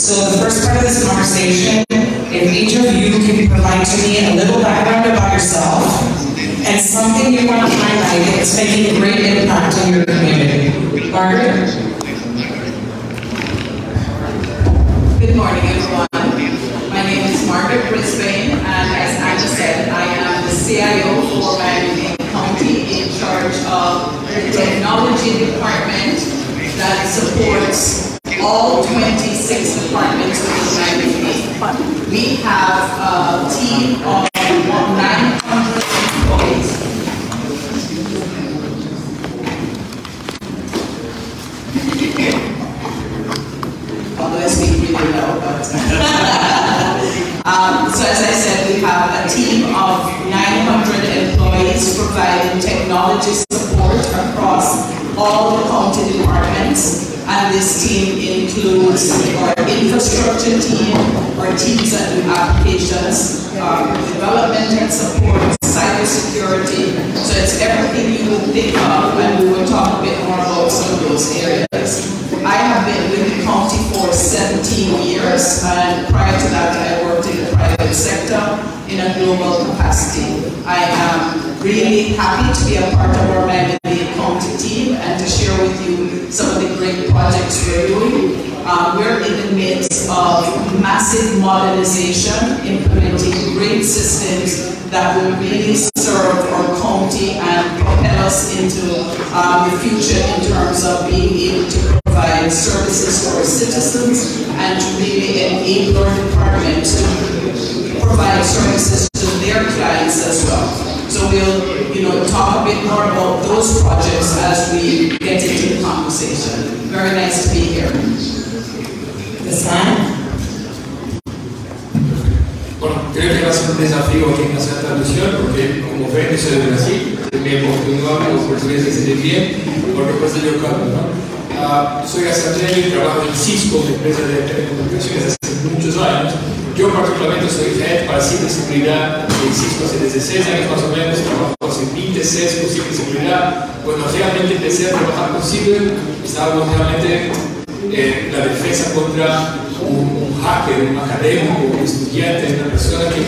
So the first part of this conversation, if each of you can provide to me a little background about yourself and something you want to highlight that's making a great impact on your community. Margaret? Good morning, everyone. My name is Margaret Brisbane, and as Anna said, I am the CIO for Miami County in charge of the technology department that supports all 26 departments within Miami. We have a team of 900 employees. Although I speak really low, but so as I said, we have a team of 900 employees providing technology support across all the county departments. And this team includes our infrastructure team, our teams that do applications, development and support, cybersecurity. So it's everything you would think of, and we will talk a bit more about some of those areas. I have been with the county for 17 years, and prior to that I worked in the private sector in a global capacity. I am really happy to be a part of our Miami County team and to share with you some of the great projects we're doing. We're in the midst of massive modernization, implementing great systems that will really serve our county and propel us into the future in terms of being able to provide services for our citizens and to really enable our department to provide services to their clients as well. So we'll talk a bit more about those projects as we get into the conversation. Very nice to be here. Bueno, creo que va a ser un desafío aquí en hacer traducción porque como ven soy de Brasil, también los portugueses se bien, porque pues yo cambio, ¿no? Soy saldarriaga y trabajo en Cisco, una empresa de telecomunicaciones hace muchos años. Yo particularmente soy head para ciberseguridad en Cisco hace 16 años más o menos, trabajo hace 26 con ciberseguridad. Cuando realmente empecé a trabajar con ciber, estábamos realmente la defensa contra un hacker, un académico, un estudiante, una persona que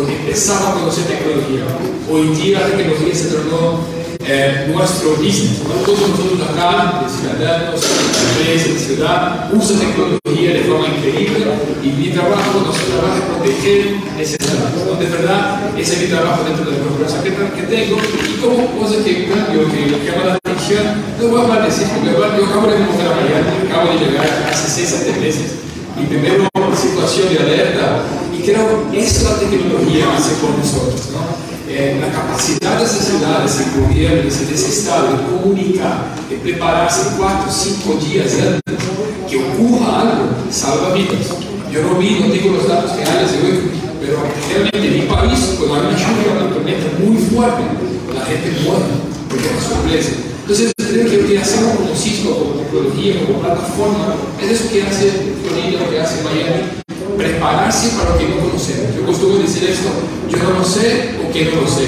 empezaba a conocer tecnología. Hoy en día la tecnología se tornó nuestro business, ¿no? Todos nosotros acá, de ciudadanos, empresas, de ciudad, usan tecnología de forma increíble y mi trabajo, nuestro trabajo es proteger ese datos, ¿no? De verdad, ese es mi trabajo dentro de la corporación que tengo y como cosa que cambio, que llama la atención, no voy a hablar de eso, porque yo acabo de mostrar a Miami, acabo de llegar hace 6-7 meses, mi primera situación de alerta y creo que eso la tecnología hace con nosotros, ¿no? La capacidad de esas ciudades, del gobierno, de ese estado, de comunicar, de prepararse 4 o 5 días antes que ocurra algo, salva vidas. Yo no tengo los datos reales de hoy, pero realmente en mi país, cuando hay una lluvia, una tormenta muy fuerte, la gente muere, porque es una sorpresa. Entonces, creo que lo que hacemos como Cisco, como tecnología, como plataforma, es eso que hace Florida, lo que hace Miami, prepararse para lo que no conocemos. Yo costumo decir esto, yo no lo sé o que no lo sé.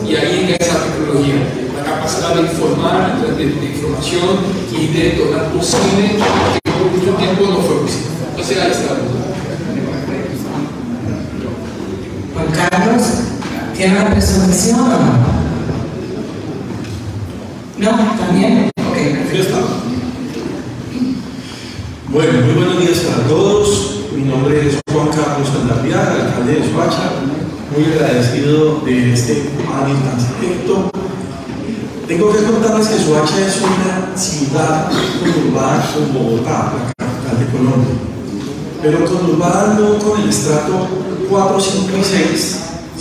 Y ahí está esa tecnología, la capacidad de informar, de información y de tornar posible que por mucho tiempo no fue posible. Entonces ahí estamos. Juan Carlos, ¿tiene una presentación o no? ¿No? ¿También? Ok, perfecto. Bueno, muy buenos días para todos. Mi nombre es Juan Carlos Saldarriaga, alcalde de Soacha. Muy agradecido de este panel tan selecto. Tengo que contarles que Soacha es una ciudad conurbada con Bogotá, la capital de Colombia. Pero conurbada no con el estrato 4, 5 y 6,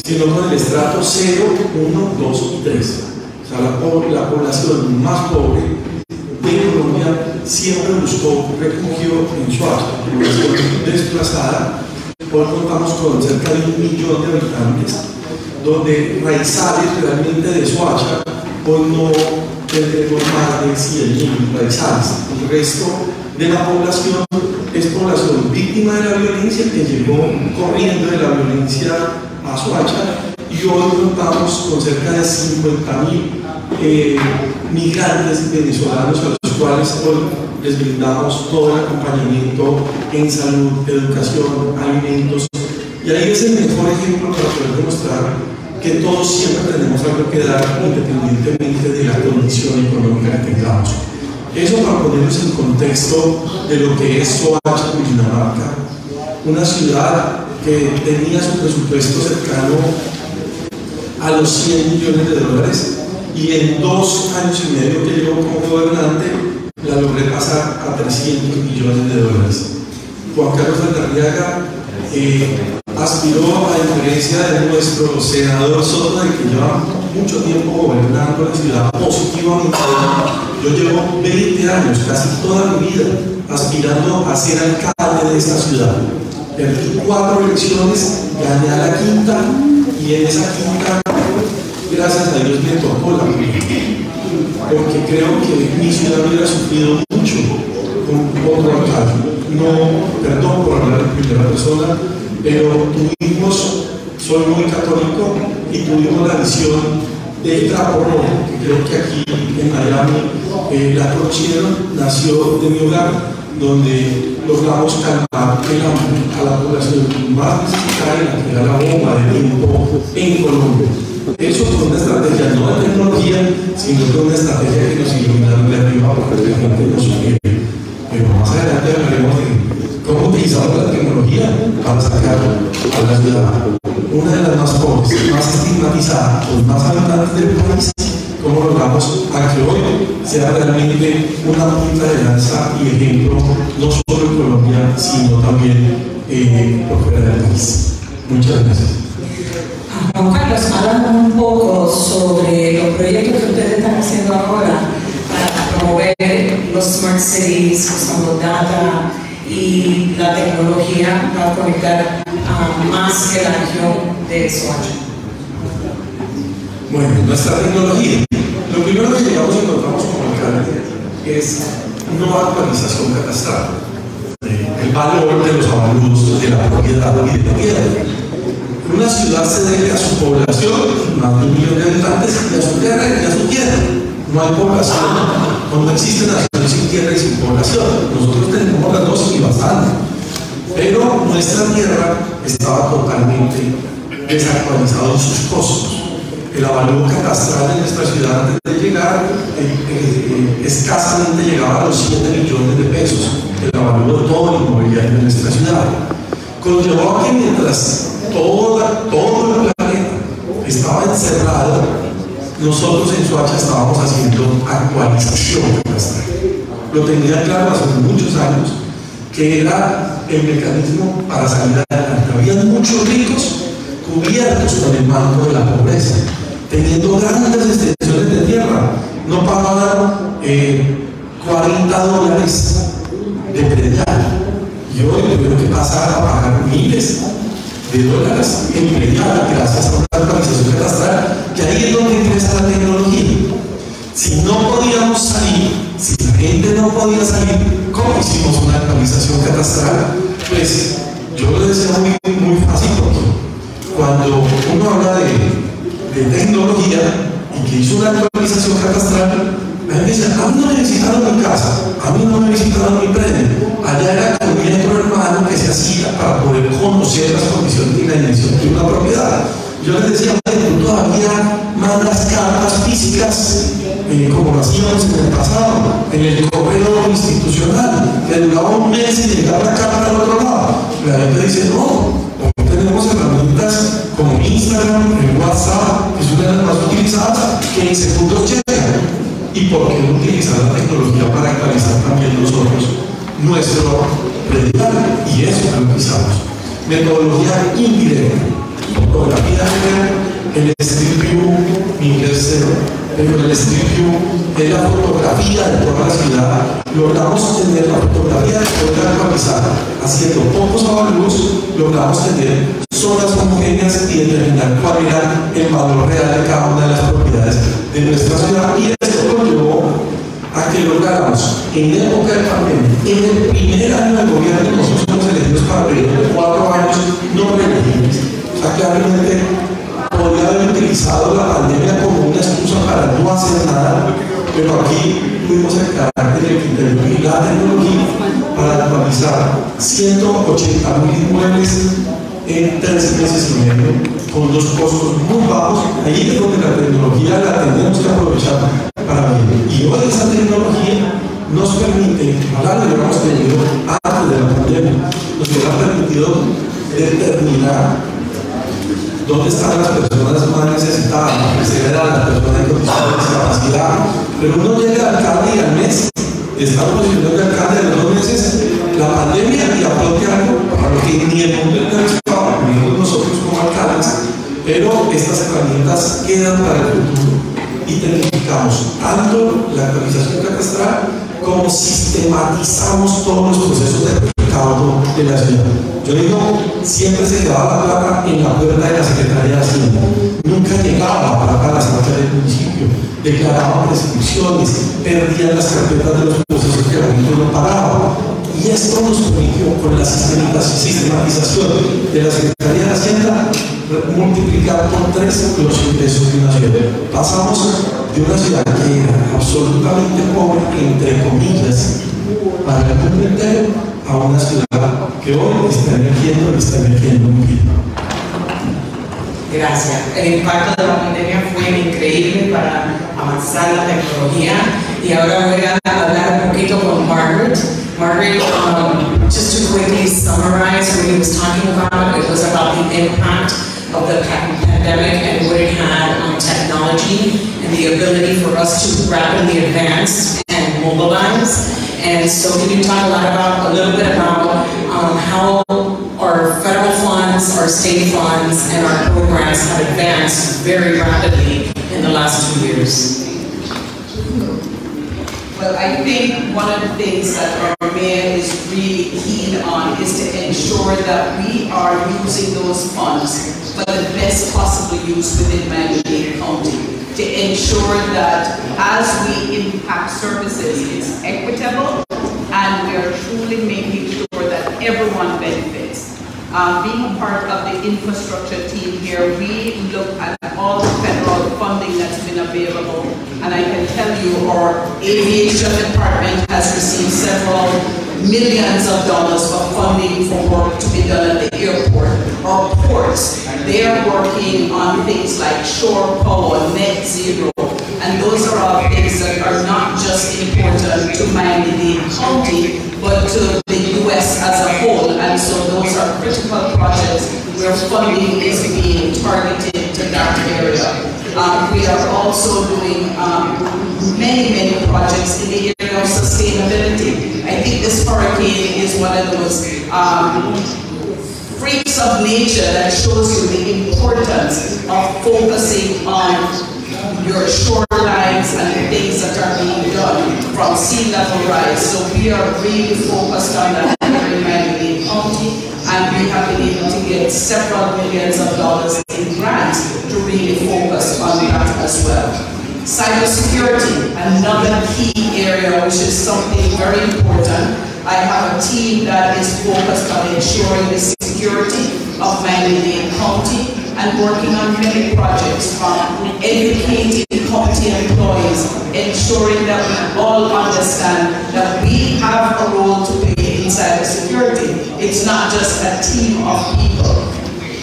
sino con el estrato 0, 1, 2 y 3. O sea, la población más pobre de Colombia siempre buscó refugio en Soacha, población desplazada. Hoy contamos con cerca de 1 millón de habitantes, donde raizales realmente de Soacha, hoy no tendremos más de 100.000 raizales. El resto de la población es población víctima de la violencia que llegó corriendo de la violencia a Soacha y hoy contamos con cerca de 50.000 migrantes venezolanos a los cuales hoy les brindamos todo el acompañamiento en salud, educación, alimentos, y ahí es el mejor ejemplo para poder demostrar que todos siempre tenemos algo que dar independientemente de la condición económica que tengamos. Eso para ponernos en contexto de lo que es Soacha, Cundinamarca, una ciudad que tenía su presupuesto cercano a los 100 millones de dólares y en 2 años y medio que llegó como gobernante la logré pasar a 300 millones de dólares. Juan Saldarriaga aspiró, a diferencia de nuestro senador Soto, que lleva mucho tiempo gobernando la ciudad positivamente. Yo llevo 20 años, casi toda mi vida, aspirando a ser alcalde de esta ciudad. Perdí 4 elecciones, gané a la quinta, y en esa quinta, gracias a Dios, me tocó la primera. Porque creo que mi ciudad hubiera sufrido mucho con otro alcalde. No, perdón por hablar en primera persona, pero soy muy católico y tuvimos la visión del trapo rojo, que creo que aquí en Miami la Rochero nació de mi hogar, donde logramos calmar a la población más necesitada, que era la bomba de tiempo en Colombia. Eso fue una estrategia no de tecnología, sino de una estrategia que nos iluminaron de arriba para que la gente nos supiera. Pero más adelante hablaremos de cómo utilizamos la tecnología para sacar a la ciudad, una de las más pobres, más estigmatizadas, los más habitantes del país, cómo logramos a que hoy sea realmente una punta de lanza y ejemplo, no solo en Colombia, sino también por fuera del país. Muchas gracias. Juan Carlos, háblanos un poco sobre los proyectos que ustedes están haciendo ahora para promover los smart cities, usando data y la tecnología para conectar más que la región de Soacha. Bueno, nuestra tecnología. Lo primero que llegamos y encontramos como alcalde es no actualización catastral. El valor de los avalúos de la propiedad y de la tierra. Una ciudad se debe a su población, más de 1 millón de habitantes, y a su tierra y a su tierra. No hay población, no existe nación sin tierra y sin población. Nosotros tenemos las dos y bastante. Pero nuestra tierra estaba totalmente desactualizada en sus costos. El avalúo catastral en nuestra ciudad antes de llegar escasamente llegaba a los 7 millones de pesos. El avalúo de todo el inmobiliario de nuestra ciudad. Conllevó a que mientras todo el planeta estaba encerrado, nosotros en Soacha estábamos haciendo actualización catastral. Lo tenía claro hace muchos años que era el mecanismo para salir adelante. Había muchos ricos cubiertos con el manto de la pobreza, teniendo grandes extensiones de tierra. No pagaban $40 de predial. Y hoy tuvieron que pasar a pagar miles de dólares en predial gracias a una actualización catastral, que ahí es donde ingresa la tecnología. Si no podíamos salir, si la gente no podía salir, ¿cómo hicimos una actualización catastral? Pues yo lo decía muy fácil, porque cuando uno habla de tecnología y que hizo una actualización catastral, la gente dice: a mí no me visitaron mi casa, a mí no me visitaron mi predio. Allá era con mi otro hermano que se hacía para poder conocer las condiciones y la dimensión de una propiedad. Yo les decía: tú todavía mandas cartas físicas como lo hacíamos en el pasado, en el correo institucional, que duraba 1 mes y llegaba la carta al otro lado. La gente dice: no, hoy tenemos herramientas como Instagram, el WhatsApp, que es una de las más utilizadas, que en segundos llegan. ¿Y por qué no utilizar la tecnología para actualizar también nosotros nuestro predial? Y eso lo utilizamos. Metodología indirecta, fotografía el Street View, inglés, pero el Street View es la fotografía de toda la ciudad. Logramos tener la fotografía de toda la actualizada, haciendo pocos avalúos, logramos tener zonas homogéneas y determinar cuál era el valor real de cada una de las propiedades de nuestra ciudad. Y esto conllevó a que lográramos en época de pandemia, en el primer año del gobierno, nosotros somos elegidos para periodo de 4 años no reelegibles. O sea, claramente podría haber utilizado la pandemia como una excusa para no hacer nada, pero aquí tuvimos el carácter y el criterio y la 80.000 inmuebles en 3 meses y medio, con los costos muy bajos. Ahí es donde la tecnología la tenemos que aprovechar para bien. Y hoy esa tecnología nos permite, ojalá lo hubiéramos tenido antes de la pandemia, nos hubiera permitido determinar dónde están las personas más necesitadas, la tercera edad, las personas con discapacidad. Pero uno llega al alcalde y al mes, está posicionando el alcalde de los 2 meses, la pandemia y aporte algo para lo que ni el mundo del estado, ni nosotros como alcaldes, pero estas herramientas quedan para el futuro y tecnificamos tanto la actualización catastral como sistematizamos todos los procesos de recaudo de la ciudad. Yo digo, siempre se quedaba la plata en la puerta de la Secretaría de Hacienda, nunca llegaba para las arcas del municipio, declaraban prescripciones, perdían las carpetas de los procesos que la gente no pagaba. Y esto nos permitió, con la sistematización de la Secretaría de Hacienda, multiplicar por 3 los ingresos de una ciudad. Pasamos de una ciudad que era absolutamente pobre, entre comillas, para el mundo entero, a una ciudad que hoy está emergiendo muy bien. Gracias. El impacto de la pandemia fue increíble para avanzar la tecnología. Y ahora voy a hablar un poquito con Margaret. Margaret, just to quickly summarize what he was talking about, it was about the impact of the pandemic and what it had on technology and the ability for us to rapidly advance and mobilize. And so can you talk a little bit about how our federal funds, our state funds, and our programs have advanced very rapidly in the last 2 years? Well, I think one of the things that our mayor is really keen on is to ensure that we are using those funds for the best possible use within Miami-Dade County, to ensure that as we impact services, it's equitable and we are truly making sure that everyone benefits. Being a part of the infrastructure team here, we look at all the federal funding that's been available, and I can tell you our aviation department has received several millions of dollars for funding for work to be done at the airport. Our ports, they are working on things like shore power, net zero, and those are all things that are not just important to Miami-Dade County, but to the U.S. as a whole. And so those are critical projects where funding is being targeted to that area. We are also doing many projects in the area of sustainability. I think this hurricane is one of those freaks of nature that shows you the importance of focusing on your shorelines and the things that are being done from sea level rise. So we are really focused on that here in Miami-Dade County, and we have been able to get several millions of dollars in grants to really focus on that as well. Cybersecurity, another key area, which is something very important. I have a team that is focused on ensuring the security of Miami-Dade County and working on many projects, from educating county employees, ensuring that we all understand that we have a role to play in cybersecurity. It's not just a team of people.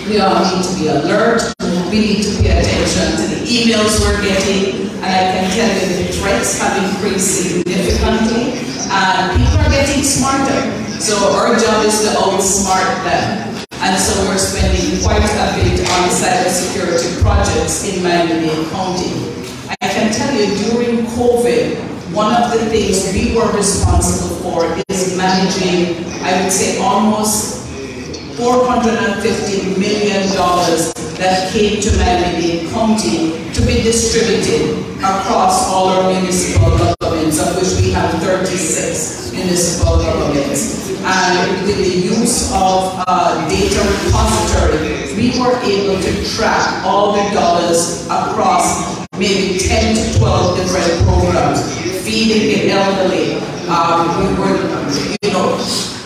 We all need to be alert. We need to pay attention to the emails we're getting, and I can tell you the threats have increased significantly, and people are getting smarter. So our job is to outsmart them. And so we're spending quite a bit on cybersecurity projects in Miami-Dade County. I can tell you, during COVID, one of the things we were responsible for is managing, I would say, almost $450 million that came to Miami-Dade County to be distributed across all our municipal governments, of which we have 36 municipal governments. And with the use of data repository, we were able to track all the dollars across maybe 10 to 12 different programs, feeding the elderly. We were,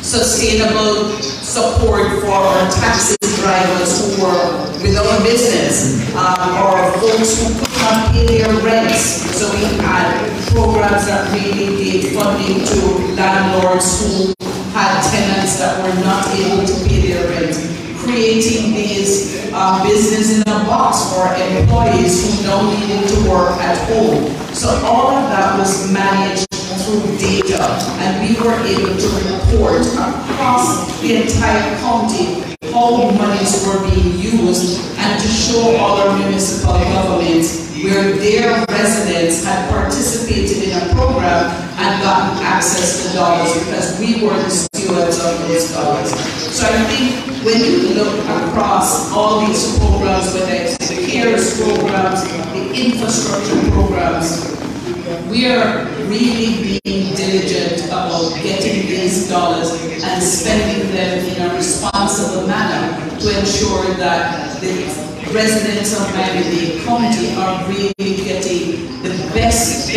sustainable support for our taxi drivers who were without business, or folks who could not pay their rents. So we had programs that really gave funding to landlords who had tenants that were not able to pay their rent, creating these business in a box for employees who now needed to work at home. So all of that was managed through data, and we were able to report across the entire county how monies were being used, and to show all our municipal governments where their residents had participated in a program and gotten access to dollars, because we were the stewards of those dollars. So I think when you look across all these programs, whether it's the CARES programs, the infrastructure programs, we are really being diligent about getting these dollars and spending them in a responsible manner to ensure that the residents of Miami-Dade County are really getting the best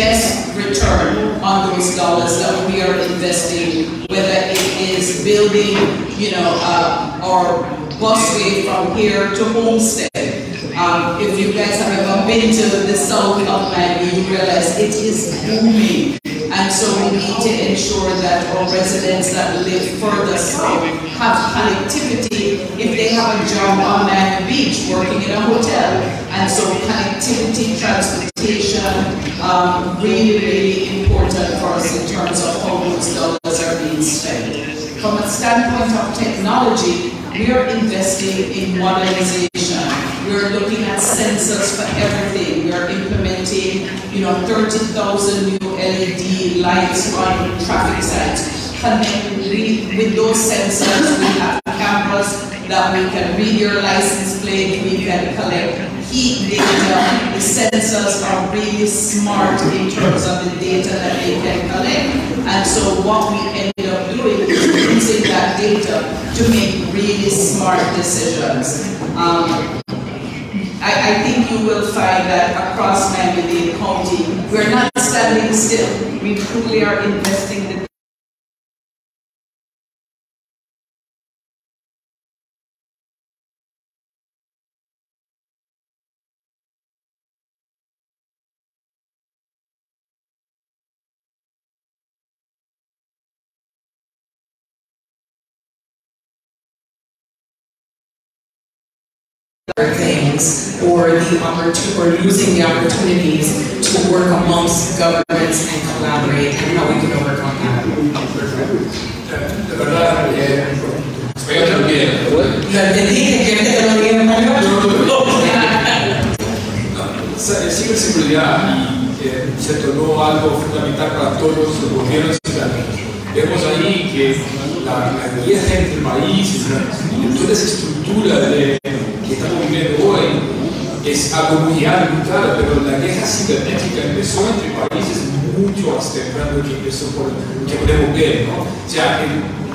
return on those dollars that we are investing, whether it is building, our busway from here to Homestead. If you guys have ever been to the south of Miami, you realize it is booming. And so we need to ensure that our residents that live further south have connectivity if they have a job on Miami Beach working in a hotel. And so connectivity, transportation, really important for us in terms of how those dollars are being spent. From a standpoint of technology, we are investing in modernization. We're looking at sensors for everything. We are implementing, 30,000 new LED lights on traffic signs. With those sensors, we have cameras that we can read your license plate, we can collect heat data. The sensors are really smart in terms of the data that they can collect. And so what we ended up doing is using that data to make really smart decisions. I think you will find that across Miami-Dade County, we're not standing still. We truly are investing the things, or using the opportunities to work amongst governments and collaborate, and how we can overcome that. De verdad, voy a bien. Ciberseguridad se tornó algo fundamental para todos los gobiernos ciudadanos. Vemos ahí que la guía entre países, toda esa estructura que estamos viviendo hoy es algo muy claro, pero la guerra cibernética empezó entre países mucho más temprano que podemos ver, ¿no? O sea,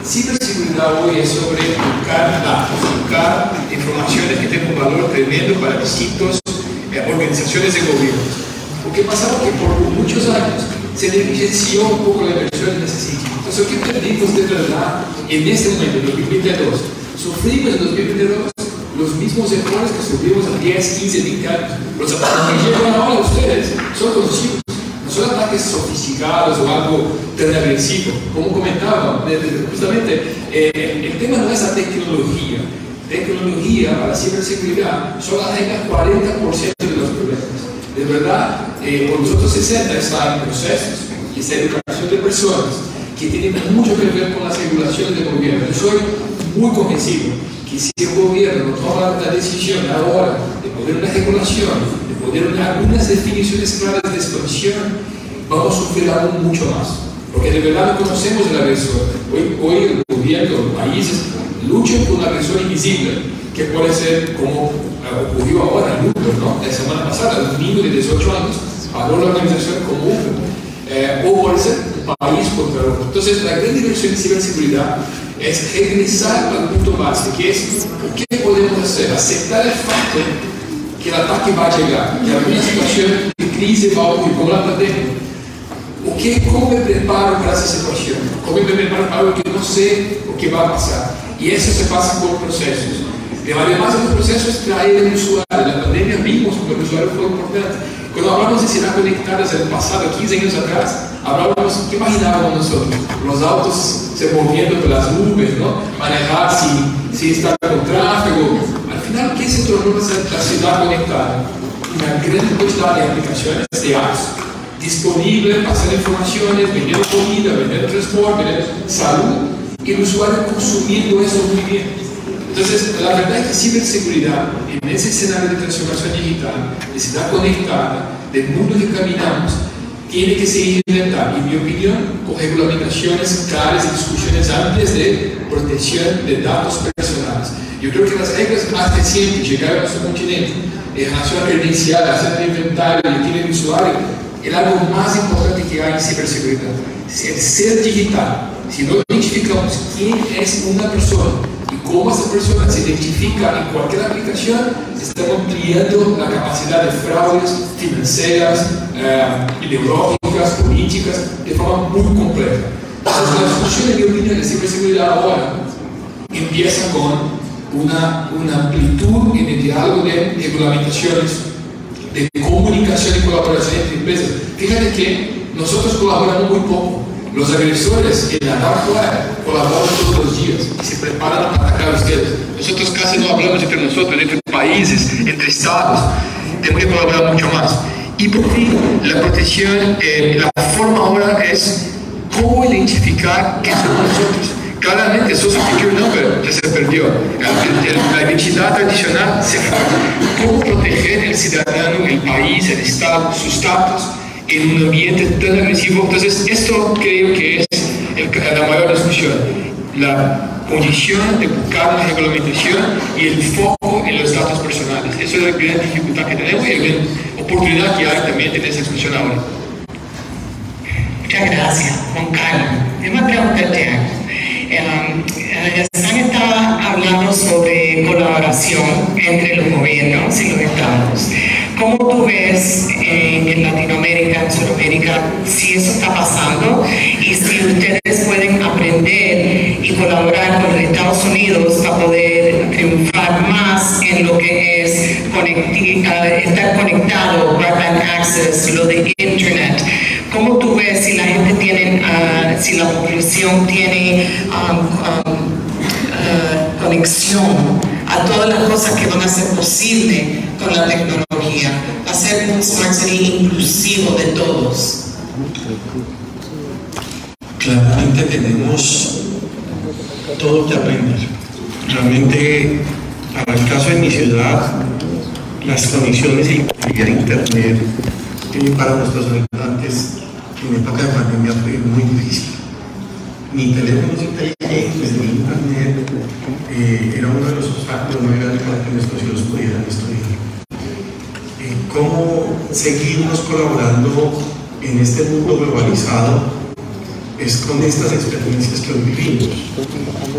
ciberseguridad hoy es sobre buscar datos, buscar informaciones que tengan un valor tremendo para distintas organizaciones de gobierno. Lo que pasaba que por muchos años se negligenció un poco la inversión en ese sitio. Entonces, ¿qué perdimos de verdad en este momento, en 2022? Sufrimos en 2022 los mismos errores que sufrimos a 10, 15, 20 años. Los ataques que llegan ahora a ustedes son conocidos. No son ataques sofisticados o algo tan agresivo. Como comentaba, justamente, el tema no es la tecnología. Tecnología para la ciberseguridad solo arregla 40% de los problemas. De verdad, por los otros 60 están procesos y esa educación de personas que tienen mucho que ver con las regulaciones del gobierno. Yo soy muy convencido que si el gobierno toma la decisión ahora de poner una regulación, de poner algunas definiciones claras de expansión, vamos a sufrir aún mucho más. Porque de verdad no conocemos el agresor. Hoy el gobierno, los países luchan con un agresor invisible, que puede ser como ocurrió ahora en Uber, ¿no? La semana pasada, un niño de 18 años pagó la organización como Uber, o puede ser un país contra otro. Entonces, la gran diversión en ciberseguridad es regresar al punto base, que es ¿qué podemos hacer? Aceptar el facto que el ataque va a llegar, que alguna situación de crisis va a ocurrir, como la pandemia. ¿Cómo me preparo para esa situación? ¿Cómo me preparo para algo que no sé o que va a pasar? Y eso se pasa por procesos. Pero además de los procesos, traer el usuario. En la pandemia vimos que el usuario fue importante. Cuando hablamos de ciudad conectadas en el pasado, 15 años atrás, hablábamos, ¿qué imaginábamos nosotros? Los autos se moviendo por las nubes, ¿no? Manejar sin estar con tráfico. Al final, ¿qué se tornó la ciudad conectada? Una gran cantidad de aplicaciones de apps disponibles, pasar informaciones, vender comida, vender transporte, vender salud, y el usuario consumiendo eso muy bien. Entonces, la verdad es que ciberseguridad, en ese escenario de transformación digital, de ciudad conectada, del mundo que caminamos, tiene que seguir inventando, en mi opinión, con regulamentaciones claras y discusiones amplias de protección de datos personales. Yo creo que las reglas más recientes llegaron a nuestro continente, en relación a credencial, hacer el inventario, el tiene el usuario, es algo más importante que hay en ciberseguridad. El ser digital, si no identificamos quién es una persona y cómo esa persona se identifica en cualquier aplicación, estamos ampliando la capacidad de fraudes financieras, ideológicas, políticas, de forma muy compleja. Entonces, la discusión, en mi opinión, de ciberseguridad ahora empieza con una amplitud en el diálogo de regulamentaciones, de comunicación y colaboración entre empresas. Fíjate que nosotros colaboramos muy poco. Los agresores en la dark web colaboran todos los días y se preparan para atacar a ustedes. Nosotros casi no hablamos entre nosotros, entre países, entre estados. Tenemos que colaborar mucho más. Y por fin, la protección, la forma ahora es cómo identificar qué somos nosotros. Claramente, Social Security Number ya se perdió. La identidad tradicional se fue. ¿Cómo proteger el ciudadano, el país, el Estado, sus datos en un ambiente tan agresivo? Entonces, esto creo que es la mayor discusión. La condición de buscar una regulamentación y el foco en los datos personales. Eso es la gran dificultad que tenemos y la gran oportunidad que hay también en esta discusión ahora. Muchas gracias, Juan Carlos. Déjame preguntarte algo. Están hablando sobre colaboración entre los gobiernos y los estados. ¿Cómo tú ves en Latinoamérica, en Sudamérica, si eso está pasando y si ustedes pueden aprender y colaborar con los Estados Unidos para poder triunfar más en lo que es estar conectado, broadband access, lo de Internet? ¿Cómo tú ves si la gente tiene, si la población tiene conexión a todas las cosas que van a ser posibles con la tecnología, hacer un Smart City inclusivo de todos? Claramente tenemos todo que aprender. Realmente, para el caso de mi ciudad, las conexiones y el internet para nuestros habitantes en época de pandemia fue muy difícil. Ni teléfonos inteligentes, ni internet era uno de los obstáculos muy grandes para que nuestros hijos pudieran estudiar. ¿Cómo seguimos colaborando en este mundo globalizado? Es con estas experiencias que hoy vivimos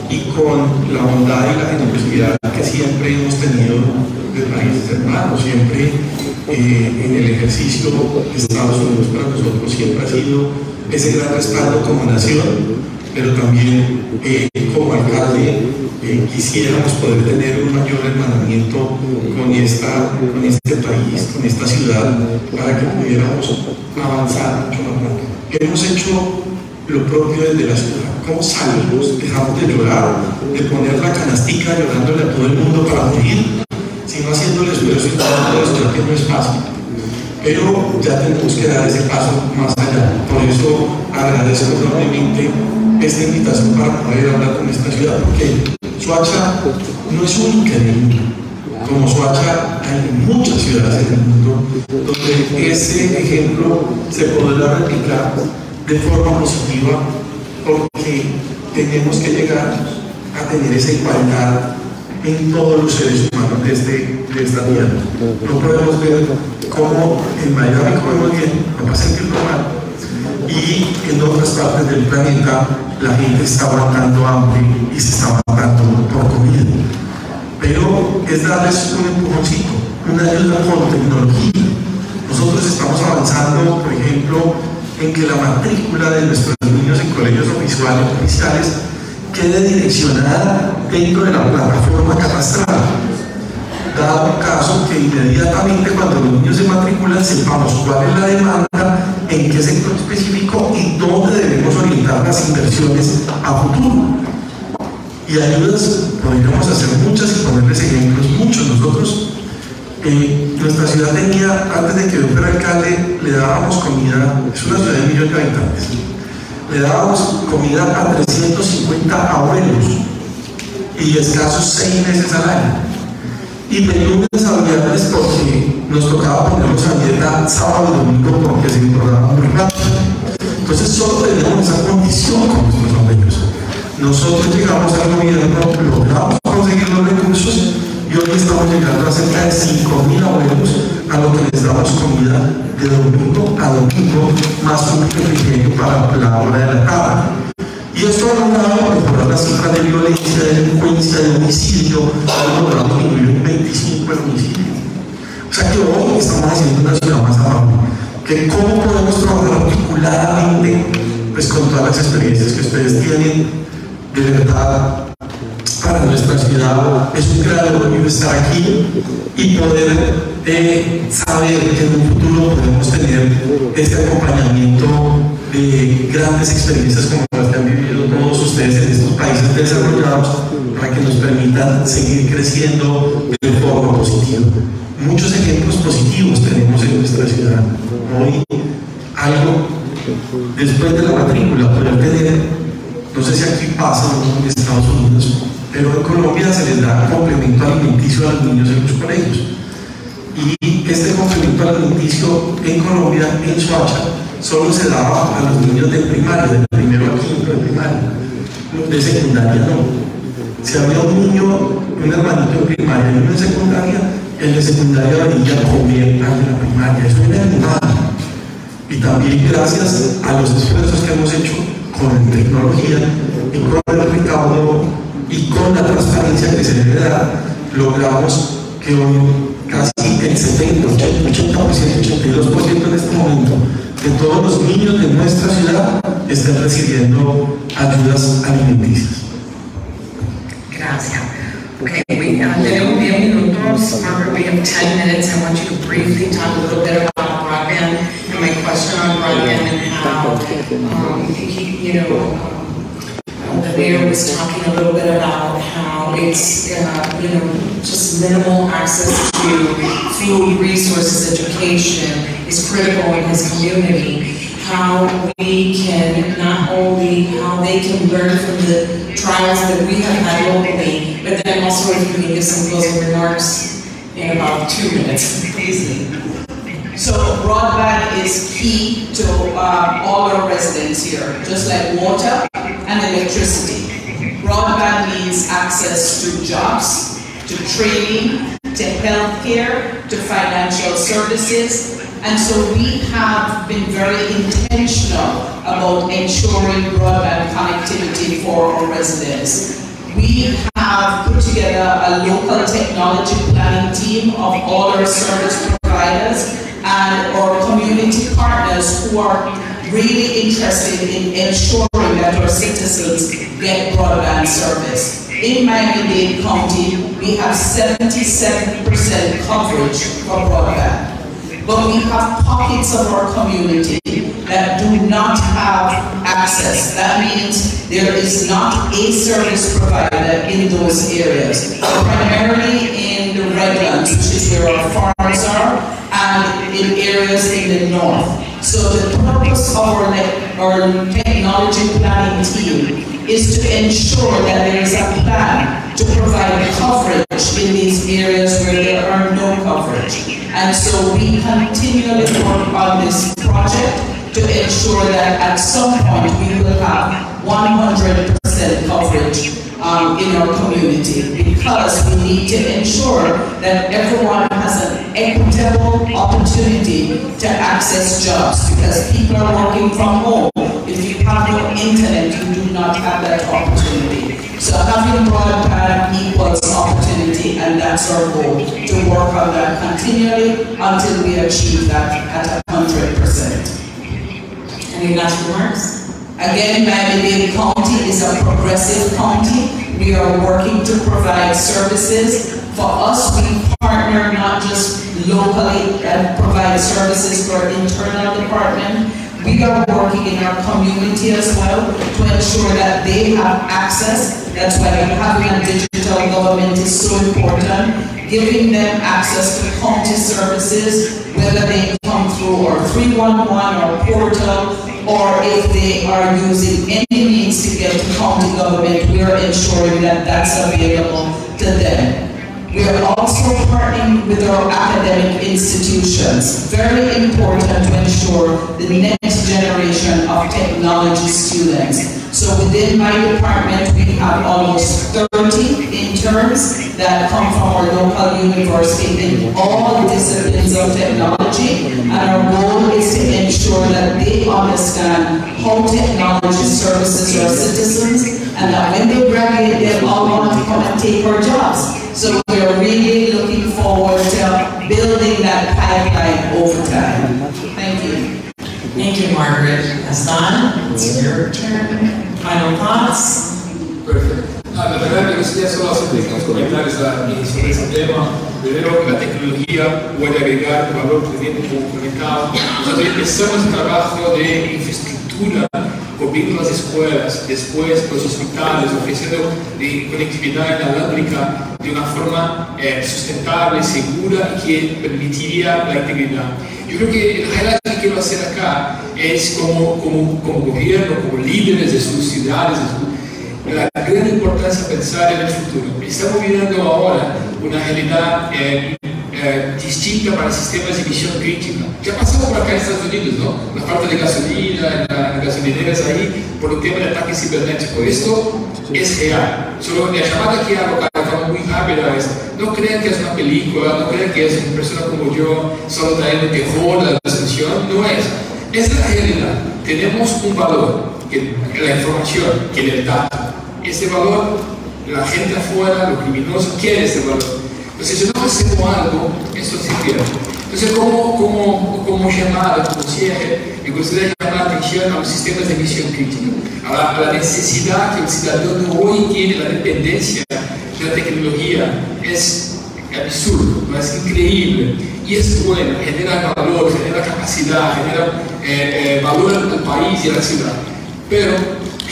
y con la bondad y la generosidad que siempre hemos tenido de países hermanos. Siempre en el ejercicio de Estados Unidos para nosotros siempre ha sido ese gran respaldo como nación, pero también como alcalde quisiéramos poder tener un mayor hermanamiento con este país, con esta ciudad, para que pudiéramos avanzar mucho más rápido. Hemos hecho lo propio desde la ciudad. ¿Cómo salimos? Dejamos de llorar, de poner la canastica llorándole a todo el mundo para morir, sino haciendo el esfuerzo y todo esto, que no es fácil. Pero ya tenemos que dar ese paso más allá. Por eso agradezco enormemente esta invitación para poder hablar con esta ciudad, porque Soacha no es única en el mundo. Como Soacha hay muchas ciudades en el mundo donde ese ejemplo se podrá replicar de forma positiva, porque tenemos que llegar a tener esa igualdad en todos los seres humanos de esta tierra. No podemos ver cómo en Miami comemos bien, no pasa en mal, y en otras partes del planeta la gente está aguantando hambre y se está matando por comida. Pero es darles un empujoncito, una ayuda con tecnología. Nosotros estamos avanzando, por ejemplo, en que la matrícula de nuestros niños en colegios oficiales quede direccionada dentro de la plataforma catastral. dado caso que inmediatamente cuando los niños se matriculan sepamos cuál es la demanda, en qué sector específico y dónde debemos orientar las inversiones a futuro. Y ayudas podríamos hacer muchas y ponerles ejemplos, muchos. Nosotros, nuestra ciudad tenía, antes de que yo fuera alcalde, le dábamos comida, es una ciudad de 1 millón de habitantes, le dábamos comida a 350 abuelos y escasos 6 meses al año. Y de lunes a viernes, porque nos tocaba ponernos a dieta sábado y domingo porque se engordaba muy rápido. Entonces solo teníamos esa condición con nuestros abuelos. Nosotros llegamos al gobierno, logramos conseguir los recursos y hoy estamos llegando a cerca de 5.000 abuelos a lo que les damos comida de domingo a domingo, más un refrigerio para la hora de la tarde. Y esto ha logrado mejorar las cifras de violencia, de delincuencia, de homicidio, ha logrado disminuir un 25 el homicidio. O sea que hoy estamos haciendo una ciudad más amable. Que cómo podemos trabajar articuladamente pues, con todas las experiencias que ustedes tienen. De verdad, para nuestra ciudad es un gran orgullo estar aquí y poder saber que en un futuro podemos tener este acompañamiento de grandes experiencias como las que han vivido todos ustedes en estos países desarrollados para que nos permitan seguir creciendo de forma positiva. Muchos ejemplos positivos tenemos en nuestra ciudad. Hoy, algo después de la matrícula, poder tener, no sé si aquí pasa en Estados Unidos, pero en Colombia se les da complemento alimenticio a los niños en los colegios. Y este complemento alimenticio en Colombia, en Soacha, solo se daba a los niños de primaria, del primero al quinto de primaria. De secundaria no. Si había un niño, un hermanito en primaria y uno en secundaria, el de secundaria venía a comer al de la primaria. Eso era animado. Y también gracias a los esfuerzos que hemos hecho con tecnología y con el recaudo y con la transparencia que se debe dar, logramos que hoy casi el 70, 80%, 82% en este momento de todos los niños de nuestra ciudad estén recibiendo ayudas alimenticias. Gracias. Okay, tenemos 10 minutos. Margaret, we have 10 minutes. I want you to briefly talk a little bit about broadband and my question on broadband and how, the mayor was talking a little bit about how it's, just minimal access to food, resources, education is critical in his community. How we can not only, how they can learn from the trials that we have had locally, but then also if you can give some closing remarks in about 2 minutes, please. So broadband is key to all our residents here, just like water and electricity. Broadband means access to jobs, to training, to healthcare, to financial services. And so we have been very intentional about ensuring broadband connectivity for our residents. We have put together a local technology planning team of all our service providers and our community partners who are really interested in ensuring that our citizens get broadband service. In Miami-Dade County, we have 77% coverage for broadband. But we have pockets of our community that do not have access. That means there is not a service provider in those areas, primarily in the Redlands, which is where our farms are, and in areas in the north. So the purpose of our technology planning team is to ensure that there is a plan to provide coverage in these areas where there are no coverage. And so we continually work on this project to ensure that at some point we will have 100% coverage in our community, because we need to ensure that everyone has an equitable opportunity to access jobs, because people are working from home. If you have no internet, you do not have that opportunity. So having broadband equals opportunity, and that's our goal, to work on that continually until we achieve that at 100%. Any last remarks? Again, Miami-Dade County is a progressive county. We are working to provide services. For us, we partner not just locally and provide services for internal department. We are working in our community as well to ensure that they have access. That's why having a digital government is so important. Giving them access to county services, whether they come through our 311 or portal, or if they are using any means to get to county government, we are ensuring that that's available to them. We are also partnering with our academic institutions. Very important to ensure the next generation of technology students. So within my department, we have almost 30 interns that come from our local university in all disciplines of technology. And our goal is to ensure that they understand how technology services our citizens, and that when they graduate, they'll all want to come and take our jobs. So we're really looking forward to building that pipeline over time. Thank you. Thank you, Margaret. Hassan, it's your turn. Final thoughts? Perfecto. La verdad me gustaría solo hacer pequeños comentarios sobre ese tema. Primero, la tecnología puede agregar valor tremendo, como comentaba. Nosotros empezamos el trabajo de infraestructura, cubriendo las escuelas, después los hospitales, ofreciendo conectividad inalámbrica de una forma sustentable, segura y que permitiría la integridad. Yo creo que el highlight que quiero hacer acá es como gobierno, como líderes de sus ciudades, la gran importancia de pensar en el futuro. Estamos viviendo ahora una realidad distinta para sistemas de emisión crítica. Ya pasamos por acá en Estados Unidos, ¿no? La falta de gasolina, las gasolineras ahí, por el tema de ataque cibernético. Esto es real. Solo la llamada que hago para forma muy rápida es: no crean que es una película, no crean que es una persona como yo solo trayendo terror a la discusión. No es. Es la realidad. Tenemos un valor, que la información, que el dato. Ese valor, la gente afuera, los criminosos, quiere ese valor. Entonces, si no hacemos algo, esto se pierde. Entonces, como llamada, como cierre, me gustaría llamar la atención a los sistemas de emisión crítica, a la necesidad que el ciudadano hoy tiene, la dependencia de la tecnología. Es absurdo, ¿no? Es increíble. Y es bueno, genera valor, genera capacidad, genera valor al país y a la ciudad. Pero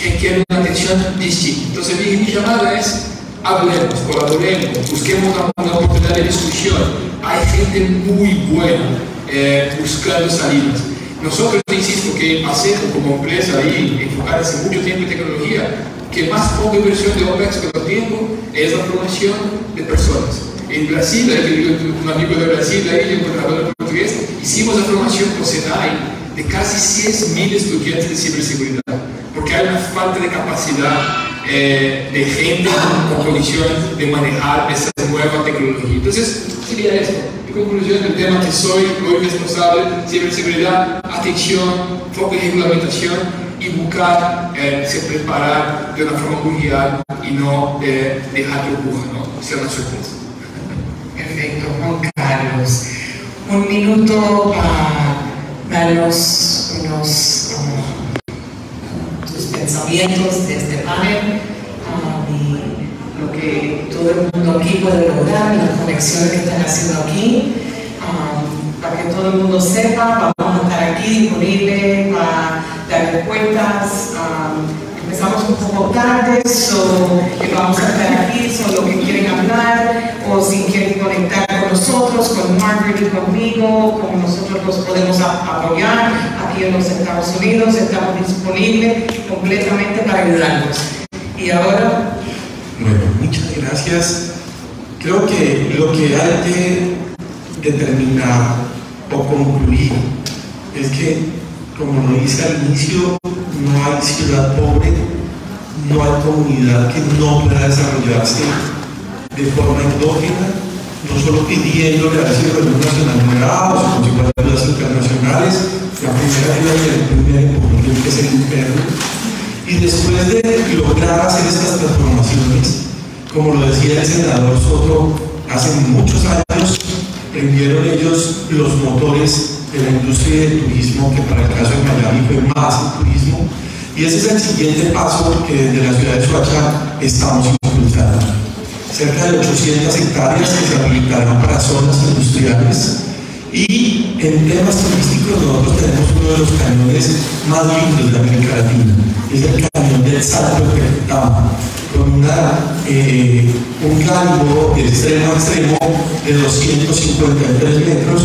requiere una atención distinta. Entonces, mi llamada es: hablemos, colaboremos, busquemos una oportunidad de discusión. Hay gente muy buena buscando salidas. Nosotros, insisto, que hacemos como empresa ahí, enfocada hace mucho tiempo en tecnología, que más poca inversión de OPEX que lo tengo es la formación de personas. En Brasil, un amigo de Brasil, ahí, un trabajador portugués, hicimos la formación con Senai de casi 100.000 estudiantes de ciberseguridad, porque hay una falta de capacidad de gente con condiciones de manejar esa nueva tecnología. Entonces, sería esto. En conclusión, el tema que soy hoy responsable: ciberseguridad, atención, foco en regulamentación y buscar se preparar de una forma muy real y no dejar que ocurra, ¿no? Sea una sorpresa. Perfecto, Juan Carlos. Un minuto para darnos tus pensamientos de este panel y lo que todo el mundo aquí puede lograr, las conexiones que están haciendo aquí. Para que todo el mundo sepa, vamos a estar aquí disponibles para dar respuestas. Empezamos un poco tarde, vamos a estar aquí, son los que quieren hablar o si quieren conectar con nosotros, con Margaret y conmigo, como nosotros los podemos apoyar aquí en los Estados Unidos. Estamos disponibles completamente para ayudarlos. Y ahora... Bueno, muchas gracias. Creo que lo que hay que determinar o concluir es que, como lo hice al inicio, no hay ciudad pobre, no hay comunidad que no pueda desarrollarse de forma endógena, no solo pidiéndole a la Organización Nacional de Grados o con ayudas internacionales, la primera ayuda y el primer empujón tiene que ser interno. Y después de lograr hacer estas transformaciones, como lo decía el senador Soto, hace muchos años prendieron ellos los motores de la industria del turismo, que para el caso de Miami fue más el turismo, y ese es el siguiente paso que desde la ciudad de Soacha estamos impulsando. cerca de 800 hectáreas que se habilitarán para zonas industriales. Y en temas turísticos nosotros tenemos uno de los cañones más lindos de América Latina, es el cañón del Salto de Petama, con un rango de extremo a extremo de 253 metros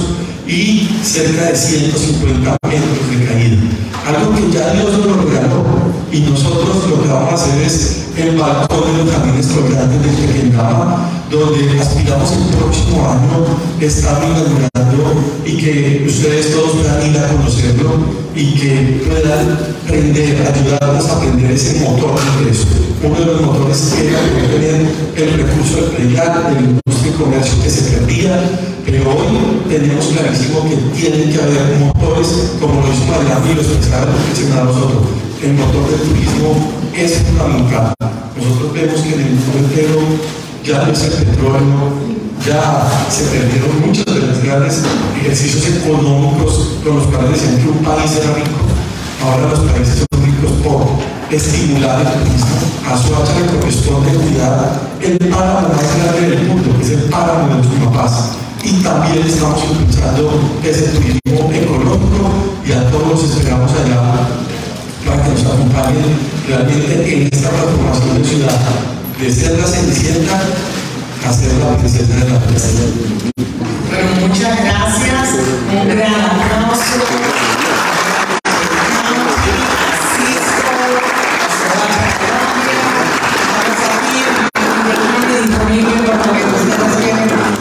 y cerca de 150 metros de caída. Algo que ya Dios nos regaló, y nosotros lo que vamos a hacer es el balcón de los camiones colgantes de Tequendama, donde aspiramos el próximo año estar inaugurando y que ustedes todos puedan ir a conocerlo y que puedan ayudarnos a aprender ese motor de eso. Uno de los motores era tener el recurso del predial, del industria y comercio que se perdía, pero hoy tenemos clarísimo que tienen que haber motores, como lo hizo Mariano y los mencionaron nosotros. El motor del turismo es fundamental. Nosotros vemos que en el mundo entero ya no es el petróleo, ya se perdieron muchos de los grandes ejercicios económicos con los cuales decían que un país era rico. Ahora los países son ricos por estimular el turismo. A Soacha le corresponde cuidar el páramo más grande del mundo, que es el páramo de Tumapaz. Y también estamos impulsando ese turismo económico y a todos los esperamos allá para que nos acompañen realmente en esta transformación de ciudad, de ser la Cenicienta a ser la princesa de la princesa. Bueno, muchas gracias, un gran aplauso.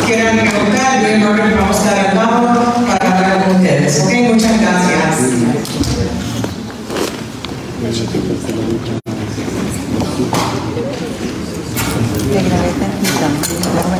Quieran preguntar, yo creo que vamos a estar al lado para hablar con ustedes. Ok, muchas gracias. Le grabé tantito, no me